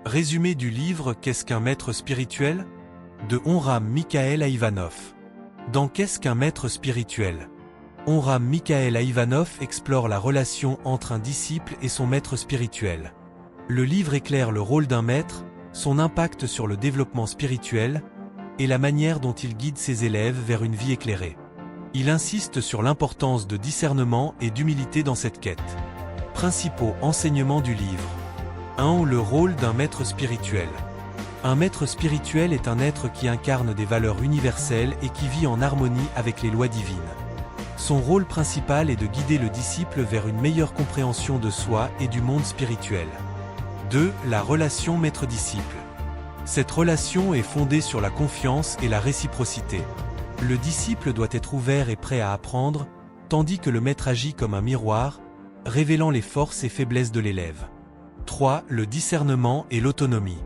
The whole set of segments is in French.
Résumé du livre Qu'est-ce qu'un maître spirituel? De Onram Mikhaël Ivanov. Dans Qu'est-ce qu'un maître spirituel? Onram Mikhaël Ivanov explore la relation entre un disciple et son maître spirituel. Le livre éclaire le rôle d'un maître, son impact sur le développement spirituel, et la manière dont il guide ses élèves vers une vie éclairée. Il insiste sur l'importance de discernement et d'humilité dans cette quête. Principaux enseignements du livre. 1. Le rôle d'un maître spirituel. Un maître spirituel est un être qui incarne des valeurs universelles et qui vit en harmonie avec les lois divines. Son rôle principal est de guider le disciple vers une meilleure compréhension de soi et du monde spirituel. 2. La relation maître-disciple. Cette relation est fondée sur la confiance et la réciprocité. Le disciple doit être ouvert et prêt à apprendre, tandis que le maître agit comme un miroir, révélant les forces et faiblesses de l'élève. 3. Le discernement et l'autonomie.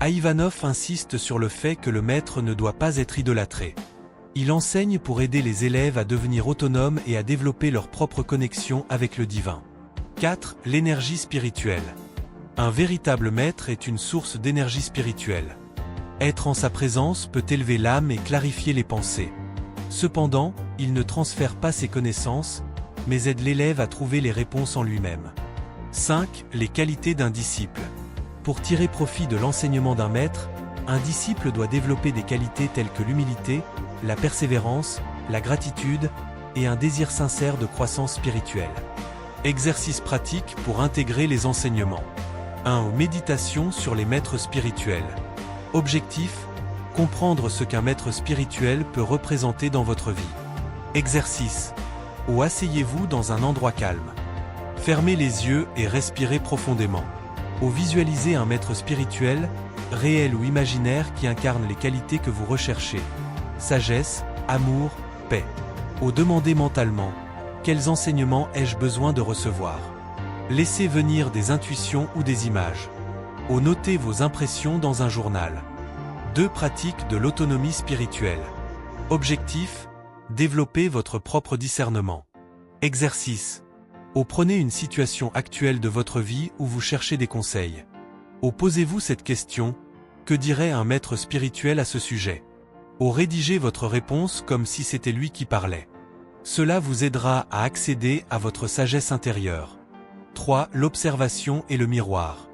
Ivanov insiste sur le fait que le maître ne doit pas être idolâtré. Il enseigne pour aider les élèves à devenir autonomes et à développer leur propre connexion avec le divin. 4. L'énergie spirituelle. Un véritable maître est une source d'énergie spirituelle. Être en sa présence peut élever l'âme et clarifier les pensées. Cependant, il ne transfère pas ses connaissances, mais aide l'élève à trouver les réponses en lui-même. 5. Les qualités d'un disciple. Pour tirer profit de l'enseignement d'un maître, un disciple doit développer des qualités telles que l'humilité, la persévérance, la gratitude et un désir sincère de croissance spirituelle. Exercice pratique pour intégrer les enseignements. 1. Méditation sur les maîtres spirituels. Objectif: comprendre ce qu'un maître spirituel peut représenter dans votre vie. Exercice: asseyez-vous dans un endroit calme. Fermez les yeux et respirez profondément. Visualisez un maître spirituel, réel ou imaginaire qui incarne les qualités que vous recherchez. Sagesse, amour, paix. Demandez mentalement: quels enseignements ai-je besoin de recevoir? Laissez venir des intuitions ou des images. Notez vos impressions dans un journal. 2. Pratique de l'autonomie spirituelle. Objectif: développer votre propre discernement. Exercice: prenez une situation actuelle de votre vie où vous cherchez des conseils. Posez-vous cette question: que dirait un maître spirituel à ce sujet? Rédigez votre réponse comme si c'était lui qui parlait. Cela vous aidera à accéder à votre sagesse intérieure. 3. L'observation et le miroir.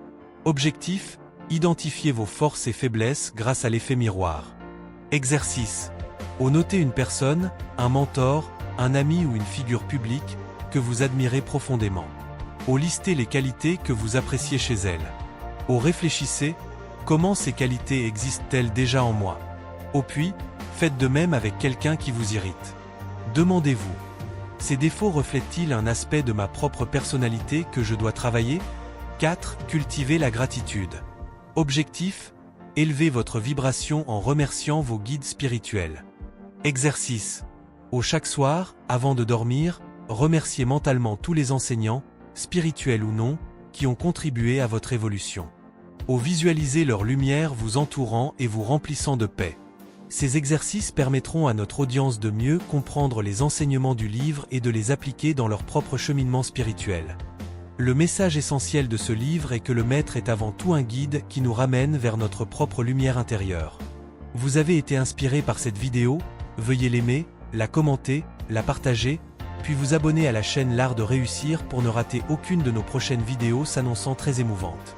Objectif: identifiez vos forces et faiblesses grâce à l'effet miroir. Exercice: notez une personne, un mentor, un ami ou une figure publique que vous admirez profondément. Listez les qualités que vous appréciez chez elle. Réfléchissez: comment ces qualités existent-elles déjà en moi? Puis, faites de même avec quelqu'un qui vous irrite. Demandez-vous: ces défauts reflètent-ils un aspect de ma propre personnalité que je dois travailler? 4. Cultivez la gratitude. Objectif: élevez votre vibration en remerciant vos guides spirituels. Exercice: chaque soir, avant de dormir, remerciez mentalement tous les enseignants, spirituels ou non, qui ont contribué à votre évolution. Visualisez leur lumière vous entourant et vous remplissant de paix. Ces exercices permettront à notre audience de mieux comprendre les enseignements du livre et de les appliquer dans leur propre cheminement spirituel. Le message essentiel de ce livre est que le maître est avant tout un guide qui nous ramène vers notre propre lumière intérieure. Vous avez été inspiré par cette vidéo? Veuillez l'aimer, la commenter, la partager, puis vous abonner à la chaîne L'Art de Réussir pour ne rater aucune de nos prochaines vidéos s'annonçant très émouvantes.